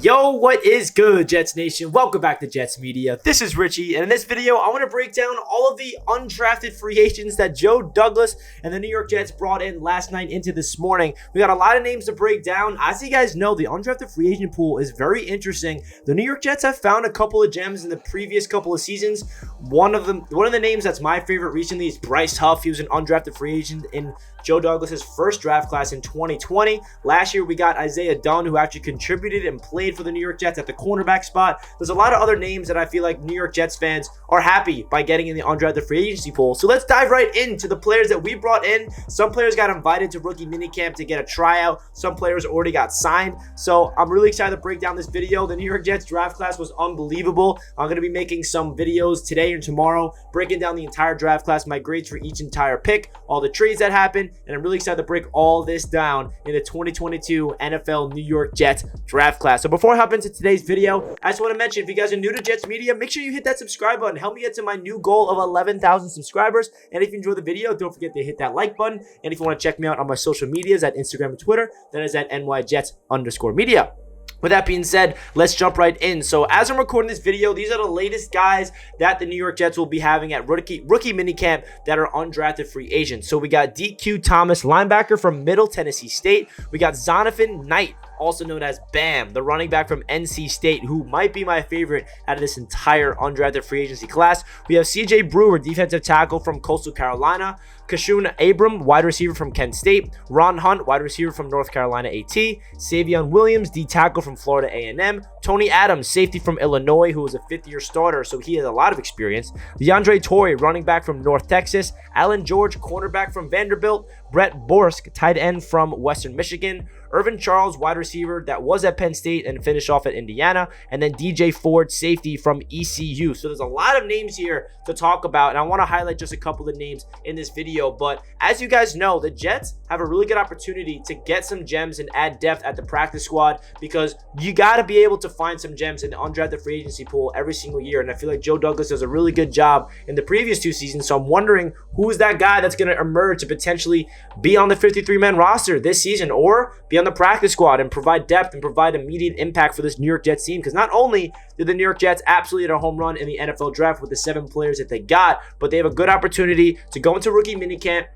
Yo, what is good, Jets Nation? Welcome back to Jets Media. This is Richie, and in this video, I want to break down all of the undrafted free agents that Joe Douglas and the New York Jets brought in last night into this morning. We got a lot of names to break down. As you guys know, the undrafted free agent pool is very interesting. The New York Jets have found a couple of gems in the previous couple of seasons. One of the names that's my favorite recently is Bryce Huff. He was an undrafted free agent in Joe Douglas's first draft class in 2020. Last year, we got Isaiah Dunn, who actually contributed and played for the New York Jets at the cornerback spot. There's a lot of other names that I feel like New York Jets fans are happy by getting in the undrafted free agency pool. So let's dive right into the players that we brought in. Some players got invited to rookie minicamp to get a tryout. Some players already got signed. So I'm really excited to break down this video. The New York Jets draft class was unbelievable. I'm going to be making some videos today and tomorrow, breaking down the entire draft class, my grades for each entire pick, all the trades that happened, and I'm really excited to break all this down in the 2022 NFL New York Jets draft class. So before I hop into today's video, I just want to mention, if you guys are new to Jets Media, make sure you hit that subscribe button. Help me get to my new goal of 11,000 subscribers. And if you enjoy the video, don't forget to hit that like button. And if you want to check me out on my social medias at Instagram and Twitter, that is at NYJets_media. With that being said, let's jump right in. So as I'm recording this video, these are the latest guys that the New York Jets will be having at rookie minicamp that are undrafted free agents. So we got DQ Thomas, linebacker from Middle Tennessee State. We got Zonovan Knight, also known as Bam, the running back from NC State, who might be my favorite out of this entire undrafted free agency class. We have CJ Brewer, defensive tackle from Coastal Carolina. Keshunn Abram, wide receiver from Kent State. Ron Hunt, wide receiver from North Carolina AT. Savion Williams, D tackle from Florida A&M. Tony Adams, safety from Illinois, who was a fifth-year starter, so he has a lot of experience. Deandre, Torrey, running back from North Texas. Allan George, cornerback from Vanderbilt. Borske, tight end from Western Michigan. Irvin Charles, wide receiver that was at Penn State and finished off at Indiana. And then DJ Ford, safety from ECU. So there's a lot of names here to talk about, and I want to highlight just a couple of names in this video. But as you guys know, the Jets have a really good opportunity to get some gems and add depth at the practice squad, because you got to be able to find some gems in the undrafted free agency pool every single year. And I feel like Joe Douglas does a really good job in the previous two seasons. So I'm wondering, who is that guy that's going to emerge to potentially be on the 53-man roster this season, or be on the practice squad and provide depth and provide immediate impact for this New York Jets team? Because not only did the New York Jets absolutely hit a home run in the NFL draft with the 7 players that they got, but they have a good opportunity to go into rookie minicamp,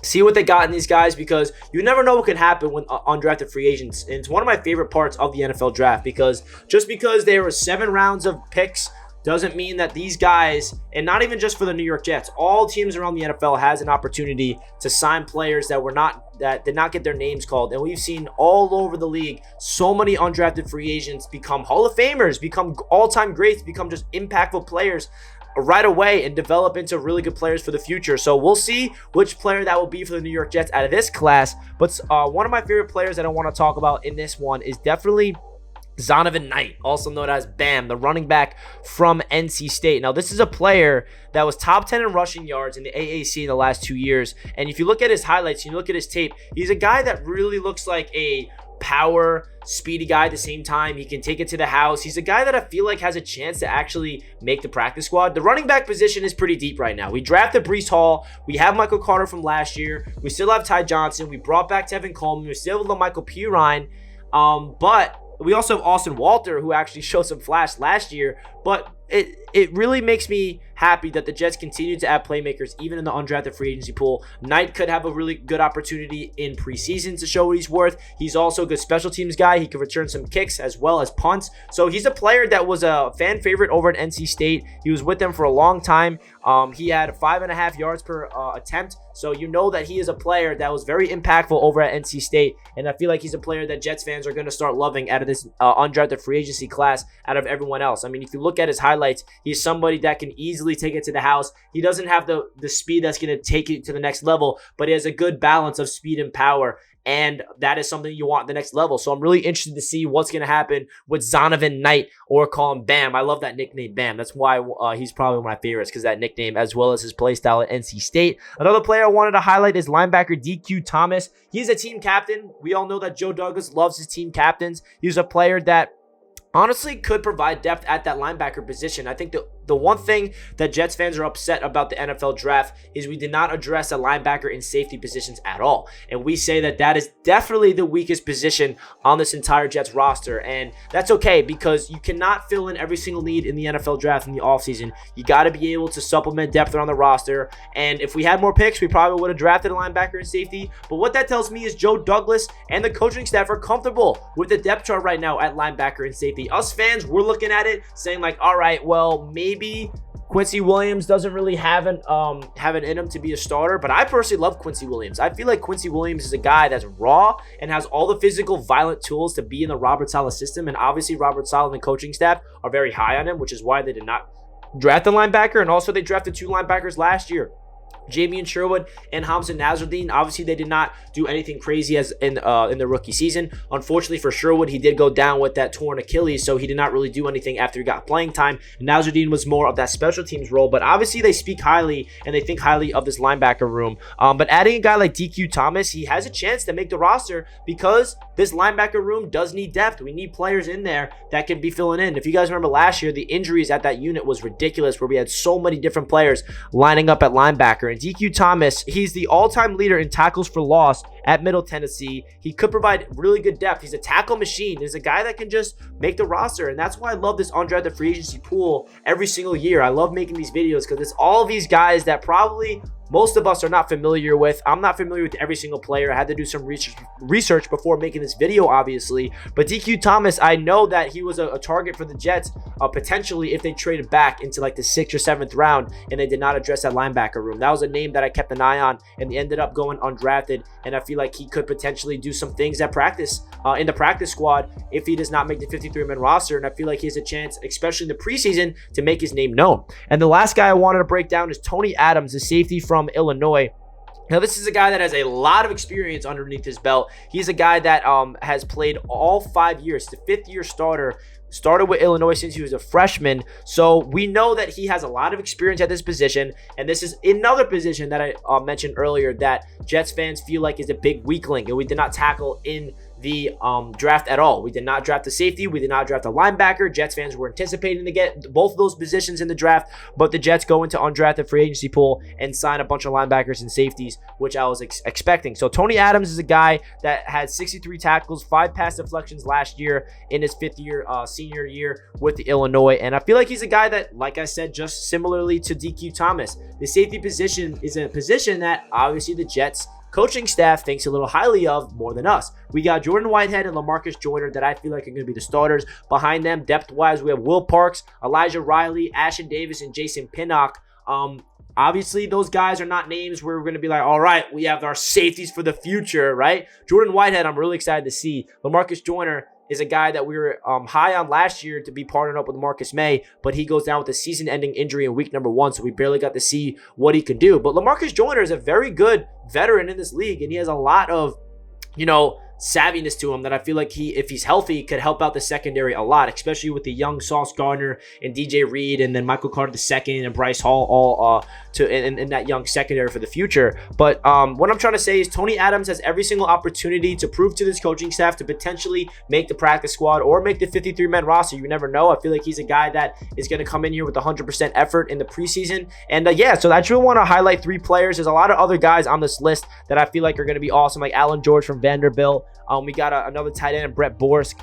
see what they got in these guys, because you never know what can happen with undrafted free agents. And it's one of my favorite parts of the NFL draft, because just because there were 7 rounds of picks doesn't mean that these guys, and not even just for the New York Jets, all teams around the NFL has an opportunity to sign players that did not get their names called. And we've seen all over the league so many undrafted free agents become Hall of Famers, become all-time greats, become just impactful players right away and develop into really good players for the future. So we'll see which player that will be for the New York Jets out of this class. But one of my favorite players that I want to talk about in this one is definitely Zonovan Knight, also known as Bam, the running back from NC State. Now, this is a player that was top 10 in rushing yards in the AAC in the last 2 years. And if you look at his highlights, you look at his tape, he's a guy that really looks like a power, speedy guy at the same time. He can take it to the house. He's a guy that I feel like has a chance to actually make the practice squad. The running back position is pretty deep right now. We drafted Breece Hall. We have Michael Carter from last year. We still have Ty Johnson. We brought back Tevin Coleman. We still have Michael Pirine. But we also have Austin Walter, who actually showed some flash last year. But it really makes me happy that the Jets continue to add playmakers even in the undrafted free agency pool. Knight could have a really good opportunity in preseason to show what he's worth. He's also a good special teams guy. He could return some kicks as well as punts. So he's a player that was a fan favorite over at NC State. He was with them for a long time. He had 5.5 yards per attempt. So you know that he is a player that was very impactful over at NC State. And I feel like he's a player that Jets fans are going to start loving out of this undrafted free agency class out of everyone else. I mean, if you look at his highlights, he's somebody that can easily take it to the house. He doesn't have the speed that's going to take it to the next level, but he has a good balance of speed and power. And that is something you want at the next level. So I'm really interested to see what's going to happen with Zonovan Knight, or call him Bam. I love that nickname, Bam. That's why he's probably one of my favorites, because that nickname, as well as his play style at NC State. Another player I wanted to highlight is linebacker DQ Thomas. He's a team captain. We all know that Joe Douglas loves his team captains. He's a player that honestly could provide depth at that linebacker position. I think The one thing that Jets fans are upset about the NFL draft is we did not address the linebacker and safety positions at all. And we say that that is definitely the weakest position on this entire Jets roster. And that's okay, because you cannot fill in every single need in the NFL draft in the offseason. You got to be able to supplement depth on the roster. And if we had more picks, we probably would have drafted a linebacker and safety. But what that tells me is Joe Douglas and the coaching staff are comfortable with the depth chart right now at linebacker and safety. Us fans, we're looking at it saying like, all right, well, maybe Quincy Williams doesn't really have it in him to be a starter, but I personally love Quincy Williams. I feel like Quincy Williams is a guy that's raw and has all the physical, violent tools to be in the Robert Saleh system, and obviously Robert Saleh and the coaching staff are very high on him, which is why they did not draft a linebacker, and also they drafted 2 linebackers last year, Javion Sherwood and Hamza Nasruddin. Obviously, they did not do anything crazy as in the rookie season. Unfortunately for Sherwood, he did go down with that torn Achilles, so he did not really do anything after he got playing time. Nasruddin was more of that special teams role, but obviously they speak highly and they think highly of this linebacker room. But adding a guy like DQ Thomas, he has a chance to make the roster because this linebacker room does need depth. We need players in there that can be filling in. If you guys remember last year, the injuries at that unit was ridiculous, where we had so many different players lining up at linebacker. And DQ Thomas, he's the all-time leader in tackles for loss at Middle Tennessee. He could provide really good depth. He's a tackle machine. He's a guy that can just make the roster, and that's why I love this undrafted free agency pool every single year. I love making these videos because it's all of these guys that probably most of us are not familiar with. I'm not familiar with every single player. I had to do some research before making this video, obviously. But DQ Thomas, I know that he was a target for the Jets, potentially if they traded back into like the 6th or 7th round and they did not address that linebacker room. That was a name that I kept an eye on, and he ended up going undrafted. And I feel like he could potentially do some things at practice, in the practice squad, if he does not make the 53-man roster. And I feel like he has a chance, especially in the preseason, to make his name known. And the last guy I wanted to break down is Tony Adams, the safety from Illinois. Now, this is a guy that has a lot of experience underneath his belt. He's a guy that has played all 5 years, the 5th-year starter. Started with Illinois since he was a freshman. So we know that he has a lot of experience at this position. And this is another position that I mentioned earlier that Jets fans feel like is a big weak link, and we did not tackle in the draft at all. We did not draft a safety. We did not draft a linebacker. Jets fans were anticipating to get both of those positions in the draft, but the Jets go into undrafted free agency pool and sign a bunch of linebackers and safeties, which I was expecting. So Tony Adams is a guy that had 63 tackles, 5 pass deflections last year in his 5th-year senior year with the Illinois. And I feel like he's a guy that, like I said, just similarly to DQ Thomas, the safety position is a position that obviously the Jets coaching staff thinks a little highly of more than us. We got Jordan Whitehead and LaMarcus Joyner that I feel like are going to be the starters. Behind them, depth-wise, we have Will Parks, Elijah Riley, Ashton Davis, and Jason Pinnock. Obviously, those guys are not names where we're going to be like, all right, we have our safeties for the future, right? Jordan Whitehead, I'm really excited to see. LaMarcus Joyner is a guy that we were high on last year to be partnered up with Marcus May, but he goes down with a season-ending injury in week number 1, so we barely got to see what he could do. But LaMarcus Joyner is a very good veteran in this league, and he has a lot of, savviness to him that I feel like if he's healthy, could help out the secondary a lot, especially with the young Sauce Gardner and DJ Reed, and then Michael Carter II and Bryce Hall all in that young secondary for the future. But what I'm trying to say is Tony Adams has every single opportunity to prove to this coaching staff to potentially make the practice squad or make the 53-man roster. You never know. I feel like he's a guy that is going to come in here with 100% effort in the preseason. And so I really want to highlight 3 players. There's a lot of other guys on this list that I feel like are going to be awesome, like Allan George from Vanderbilt. We got another tight end, Brett Borske.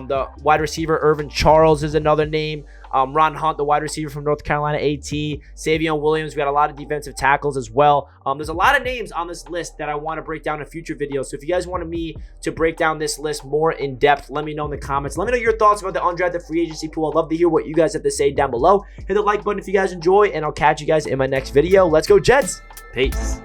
The wide receiver, Irvin Charles, is another name. Ron Hunt, the wide receiver from North Carolina AT. Savion Williams. We got a lot of defensive tackles as well. There's a lot of names on this list that I want to break down in future videos. So if you guys wanted me to break down this list more in depth, let me know in the comments. Let me know your thoughts about the undrafted free agency pool. I'd love to hear what you guys have to say down below. Hit the like button if you guys enjoy, and I'll catch you guys in my next video. Let's go, Jets. Peace.